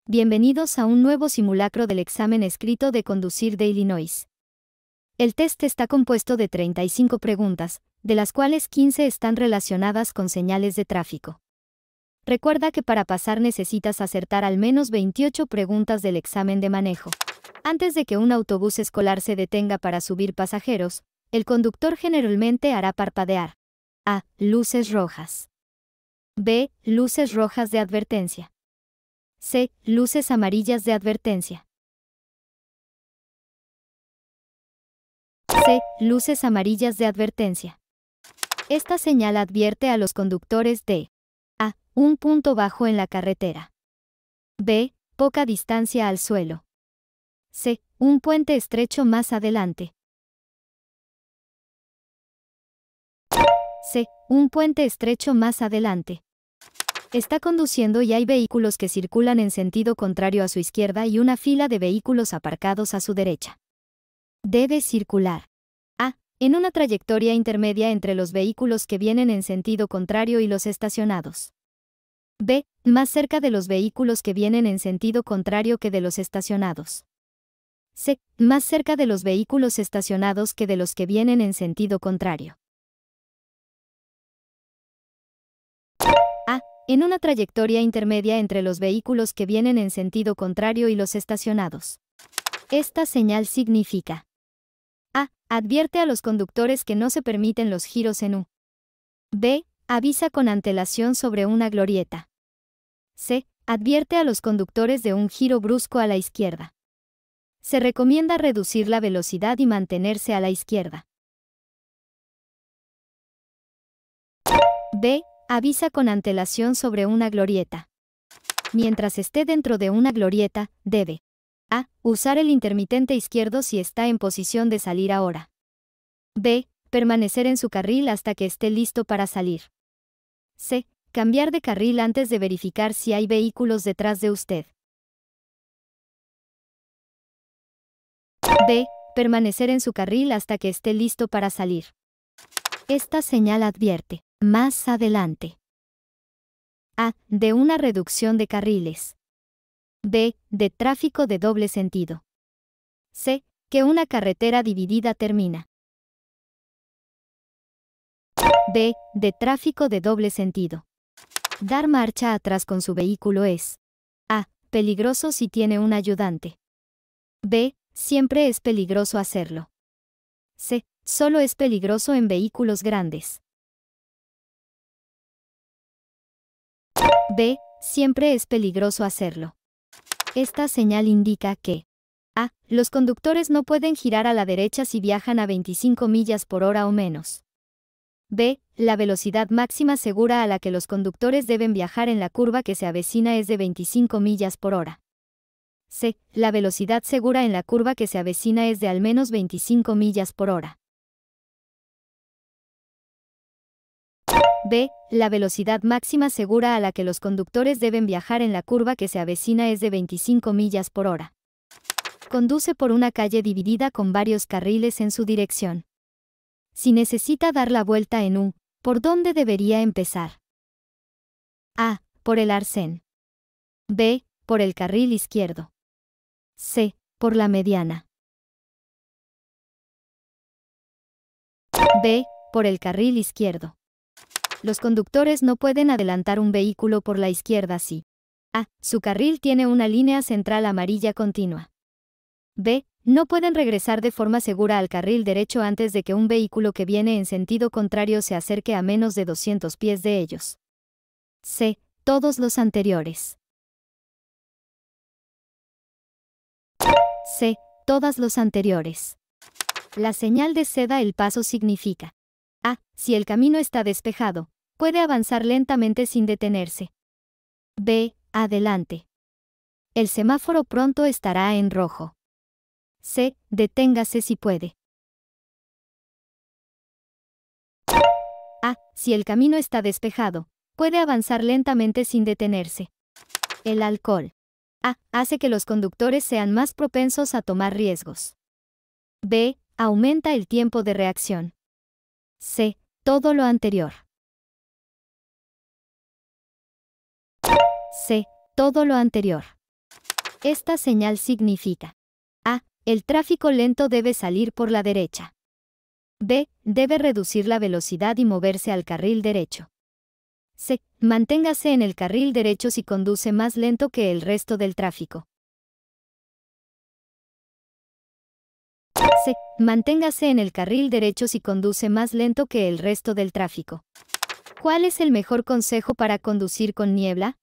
Bienvenidos a un nuevo simulacro del examen escrito de conducir de Illinois. El test está compuesto de 35 preguntas, de las cuales 15 están relacionadas con señales de tráfico. Recuerda que para pasar necesitas acertar al menos 28 preguntas del examen de manejo. Antes de que un autobús escolar se detenga para subir pasajeros, el conductor generalmente hará parpadear. A. Luces rojas. B. Luces rojas de advertencia. C. Luces amarillas de advertencia. C. Luces amarillas de advertencia. Esta señal advierte a los conductores de A. Un punto bajo en la carretera. B. Poca distancia al suelo. C. Un puente estrecho más adelante. C. Un puente estrecho más adelante. Está conduciendo y hay vehículos que circulan en sentido contrario a su izquierda y una fila de vehículos aparcados a su derecha. Debe circular. A. En una trayectoria intermedia entre los vehículos que vienen en sentido contrario y los estacionados. B. Más cerca de los vehículos que vienen en sentido contrario que de los estacionados. C. Más cerca de los vehículos estacionados que de los que vienen en sentido contrario. A. En una trayectoria intermedia entre los vehículos que vienen en sentido contrario y los estacionados. Esta señal significa: A. Advierte a los conductores que no se permiten los giros en U. B. Avisa con antelación sobre una glorieta. C. Advierte a los conductores de un giro brusco a la izquierda. Se recomienda reducir la velocidad y mantenerse a la izquierda. B. Avisa con antelación sobre una glorieta. Mientras esté dentro de una glorieta, debe: A. Usar el intermitente izquierdo si está en posición de salir ahora. B. Permanecer en su carril hasta que esté listo para salir. C. Cambiar de carril antes de verificar si hay vehículos detrás de usted. B. Permanecer en su carril hasta que esté listo para salir. Esta señal advierte: más adelante. A. De una reducción de carriles. B. De tráfico de doble sentido. C. Que una carretera dividida termina. B. De tráfico de doble sentido. Dar marcha atrás con su vehículo es: A. Peligroso si tiene un ayudante. B. Siempre es peligroso hacerlo. C. Solo es peligroso en vehículos grandes. B. Siempre es peligroso hacerlo. Esta señal indica que: A. Los conductores no pueden girar a la derecha si viajan a 25 millas por hora o menos. B. La velocidad máxima segura a la que los conductores deben viajar en la curva que se avecina es de 25 millas por hora. C. La velocidad segura en la curva que se avecina es de al menos 25 millas por hora. B. La velocidad máxima segura a la que los conductores deben viajar en la curva que se avecina es de 25 millas por hora. Conduce por una calle dividida con varios carriles en su dirección. Si necesita dar la vuelta en U, ¿por dónde debería empezar? A. Por el arcén. B. Por el carril izquierdo. C. Por la mediana. B. Por el carril izquierdo. Los conductores no pueden adelantar un vehículo por la izquierda si: A. Su carril tiene una línea central amarilla continua. B. No pueden regresar de forma segura al carril derecho antes de que un vehículo que viene en sentido contrario se acerque a menos de 200 pies de ellos. C. Todos los anteriores. C. Todas los anteriores. La señal de ceda el paso significa: A. Si el camino está despejado, puede avanzar lentamente sin detenerse. B. Adelante. El semáforo pronto estará en rojo. C. Deténgase si puede. A. Si el camino está despejado, puede avanzar lentamente sin detenerse. El alcohol: A. Hace que los conductores sean más propensos a tomar riesgos. B. Aumenta el tiempo de reacción. C. Todo lo anterior. C. Todo lo anterior. Esta señal significa: A. El tráfico lento debe salir por la derecha. B. Debe reducir la velocidad y moverse al carril derecho. C. Manténgase en el carril derecho si conduce más lento que el resto del tráfico. C. Manténgase en el carril derecho si conduce más lento que el resto del tráfico. ¿Cuál es el mejor consejo para conducir con niebla?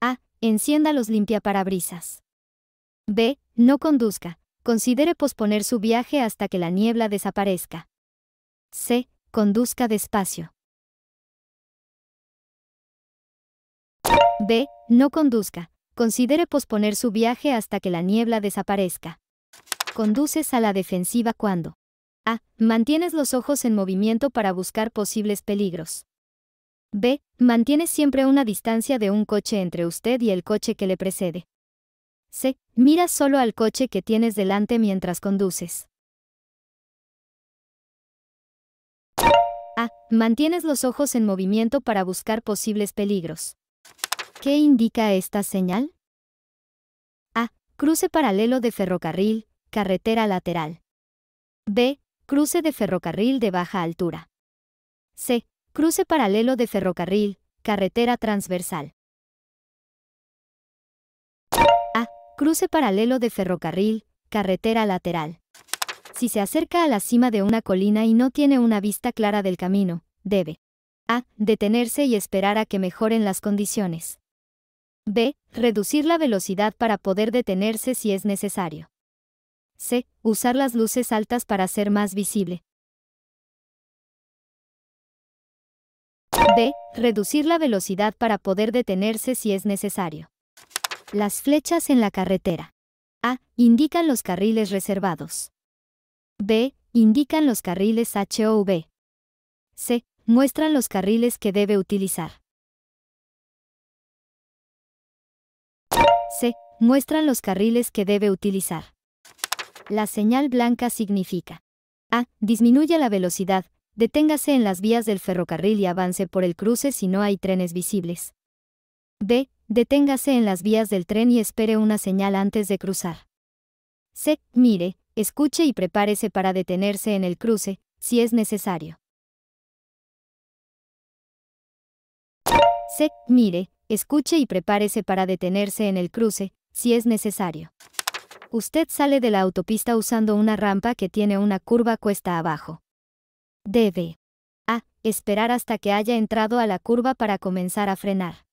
A. Encienda los limpiaparabrisas. B. No conduzca. Considere posponer su viaje hasta que la niebla desaparezca. C. Conduzca despacio. B. No conduzca. Considere posponer su viaje hasta que la niebla desaparezca. Conduces a la defensiva cuando: A. Mantienes los ojos en movimiento para buscar posibles peligros. B. Mantienes siempre una distancia de un coche entre usted y el coche que le precede. C. Miras solo al coche que tienes delante mientras conduces. A. Mantienes los ojos en movimiento para buscar posibles peligros. ¿Qué indica esta señal? A. Cruce paralelo de ferrocarril, carretera lateral. B. Cruce de ferrocarril de baja altura. C. Cruce paralelo de ferrocarril, carretera transversal. A. Cruce paralelo de ferrocarril, carretera lateral. Si se acerca a la cima de una colina y no tiene una vista clara del camino, debe: A. Detenerse y esperar a que mejoren las condiciones. B. Reducir la velocidad para poder detenerse si es necesario. C. Usar las luces altas para ser más visible. B. Reducir la velocidad para poder detenerse si es necesario. Las flechas en la carretera. A. Indican los carriles reservados. B. Indican los carriles HOV. C. Muestran los carriles que debe utilizar. C. Muestran los carriles que debe utilizar. La señal blanca significa: A. Disminuya la velocidad, deténgase en las vías del ferrocarril y avance por el cruce si no hay trenes visibles. B. Deténgase en las vías del tren y espere una señal antes de cruzar. C. Mire, escuche y prepárese para detenerse en el cruce, si es necesario. C. Mire, escuche y prepárese para detenerse en el cruce, si es necesario. Usted sale de la autopista usando una rampa que tiene una curva cuesta abajo. Debe: A. Esperar hasta que haya entrado a la curva para comenzar a frenar.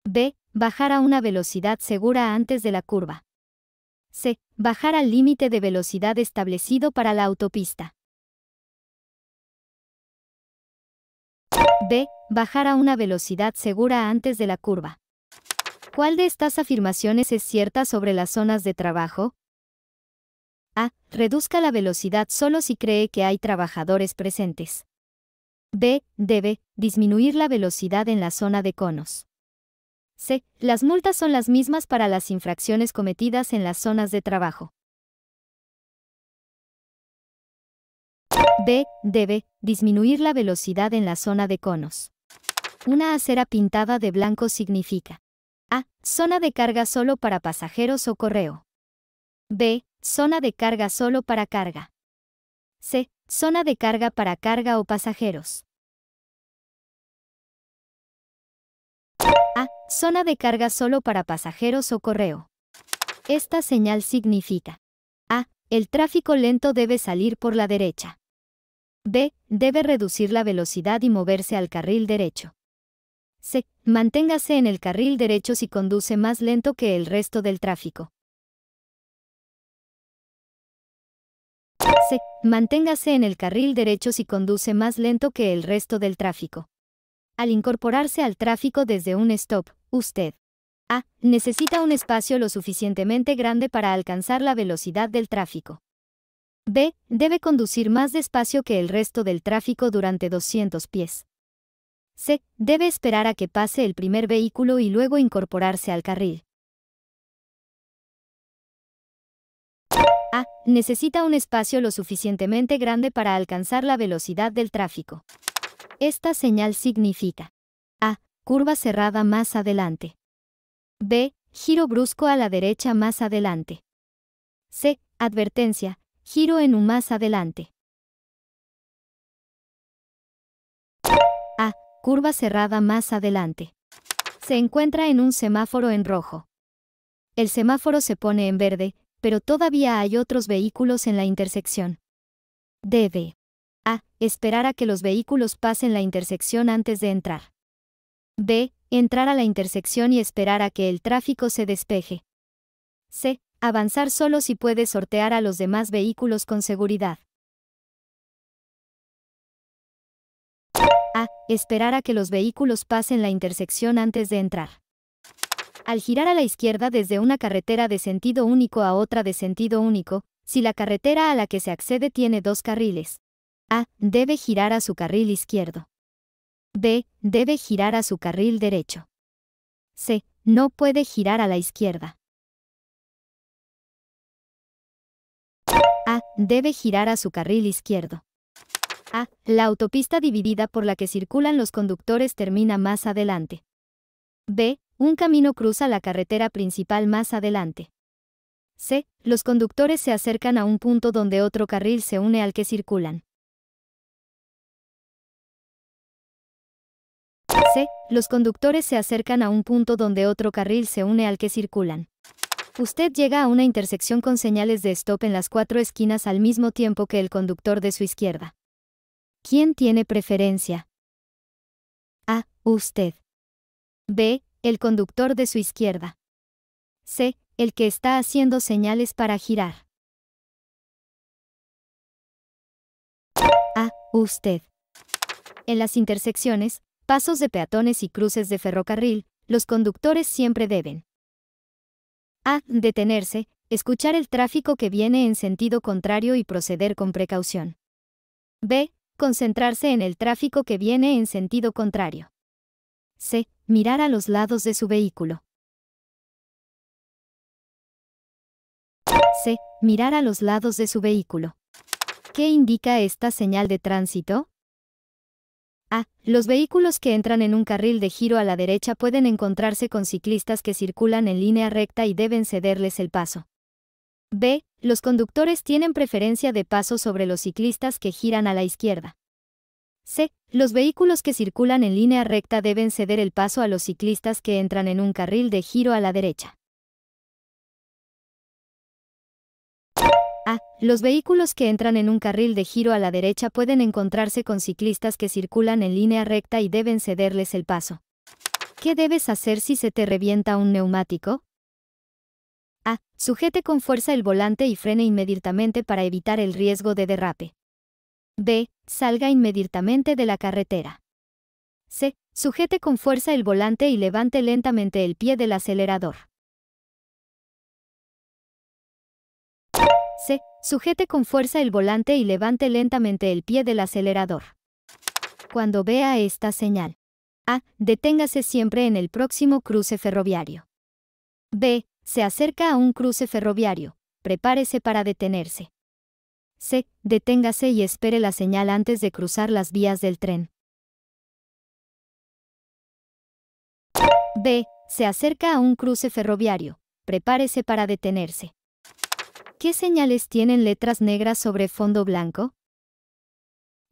B. Bajar a una velocidad segura antes de la curva. C. Bajar al límite de velocidad establecido para la autopista. B. Bajar a una velocidad segura antes de la curva. ¿Cuál de estas afirmaciones es cierta sobre las zonas de trabajo? A. Reduzca la velocidad solo si cree que hay trabajadores presentes. B. Debe disminuir la velocidad en la zona de conos. C. Las multas son las mismas para las infracciones cometidas en las zonas de trabajo. B. Debe disminuir la velocidad en la zona de conos. Una acera pintada de blanco significa: A. Zona de carga solo para pasajeros o correo. B. Zona de carga solo para carga. C. Zona de carga para carga o pasajeros. A. Zona de carga solo para pasajeros o correo. Esta señal significa: A. El tráfico lento debe salir por la derecha. B. Debe reducir la velocidad y moverse al carril derecho. C. Manténgase en el carril derecho si conduce más lento que el resto del tráfico. C. Manténgase en el carril derecho si conduce más lento que el resto del tráfico. Al incorporarse al tráfico desde un stop, usted: A. Necesita un espacio lo suficientemente grande para alcanzar la velocidad del tráfico. B. Debe conducir más despacio que el resto del tráfico durante 200 pies. C. Debe esperar a que pase el primer vehículo y luego incorporarse al carril. A. Necesita un espacio lo suficientemente grande para alcanzar la velocidad del tráfico. Esta señal significa: A. Curva cerrada más adelante. B. Giro brusco a la derecha más adelante. C. Advertencia, giro en U más adelante. A. Curva cerrada más adelante. Se encuentra en un semáforo en rojo. El semáforo se pone en verde, pero todavía hay otros vehículos en la intersección. Debe A. Esperar a que los vehículos pasen la intersección antes de entrar. B. Entrar a la intersección y esperar a que el tráfico se despeje. C. Avanzar solo si puede sortear a los demás vehículos con seguridad. A. Esperar a que los vehículos pasen la intersección antes de entrar. Al girar a la izquierda desde una carretera de sentido único a otra de sentido único, si la carretera a la que se accede tiene dos carriles, A. Debe girar a su carril izquierdo. B. Debe girar a su carril derecho. C. No puede girar a la izquierda. A. Debe girar a su carril izquierdo. A. La autopista dividida por la que circulan los conductores termina más adelante. B. Un camino cruza la carretera principal más adelante. C. Los conductores se acercan a un punto donde otro carril se une al que circulan. C. Los conductores se acercan a un punto donde otro carril se une al que circulan. Usted llega a una intersección con señales de stop en las 4 esquinas al mismo tiempo que el conductor de su izquierda. ¿Quién tiene preferencia? A. Usted. B. El conductor de su izquierda. C. El que está haciendo señales para girar. A. Usted. En las intersecciones, pasos de peatones y cruces de ferrocarril, los conductores siempre deben A. Detenerse, escuchar el tráfico que viene en sentido contrario y proceder con precaución. B. Concentrarse en el tráfico que viene en sentido contrario. C. Mirar a los lados de su vehículo. C. Mirar a los lados de su vehículo. ¿Qué indica esta señal de tránsito? A. Los vehículos que entran en un carril de giro a la derecha pueden encontrarse con ciclistas que circulan en línea recta y deben cederles el paso. B. Los conductores tienen preferencia de paso sobre los ciclistas que giran a la izquierda. C. Los vehículos que circulan en línea recta deben ceder el paso a los ciclistas que entran en un carril de giro a la derecha. A. Los vehículos que entran en un carril de giro a la derecha pueden encontrarse con ciclistas que circulan en línea recta y deben cederles el paso. ¿Qué debes hacer si se te revienta un neumático? A. Sujete con fuerza el volante y frene inmediatamente para evitar el riesgo de derrape. B. Salga inmediatamente de la carretera. C. Sujete con fuerza el volante y levante lentamente el pie del acelerador. C. Sujete con fuerza el volante y levante lentamente el pie del acelerador. Cuando vea esta señal. A. Deténgase siempre en el próximo cruce ferroviario. B. Se acerca a un cruce ferroviario. Prepárese para detenerse. C. Deténgase y espere la señal antes de cruzar las vías del tren. B. Se acerca a un cruce ferroviario. Prepárese para detenerse. ¿Qué señales tienen letras negras sobre fondo blanco?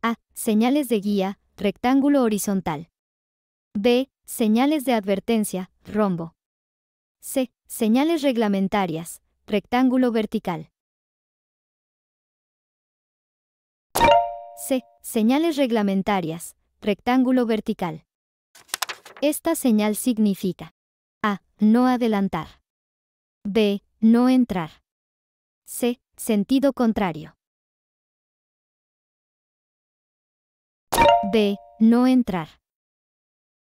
A. Señales de guía, rectángulo horizontal. B. Señales de advertencia, rombo. C. Señales reglamentarias, rectángulo vertical. C. Señales reglamentarias, rectángulo vertical. Esta señal significa A. No adelantar. B. No entrar. C. Sentido contrario. B. No entrar.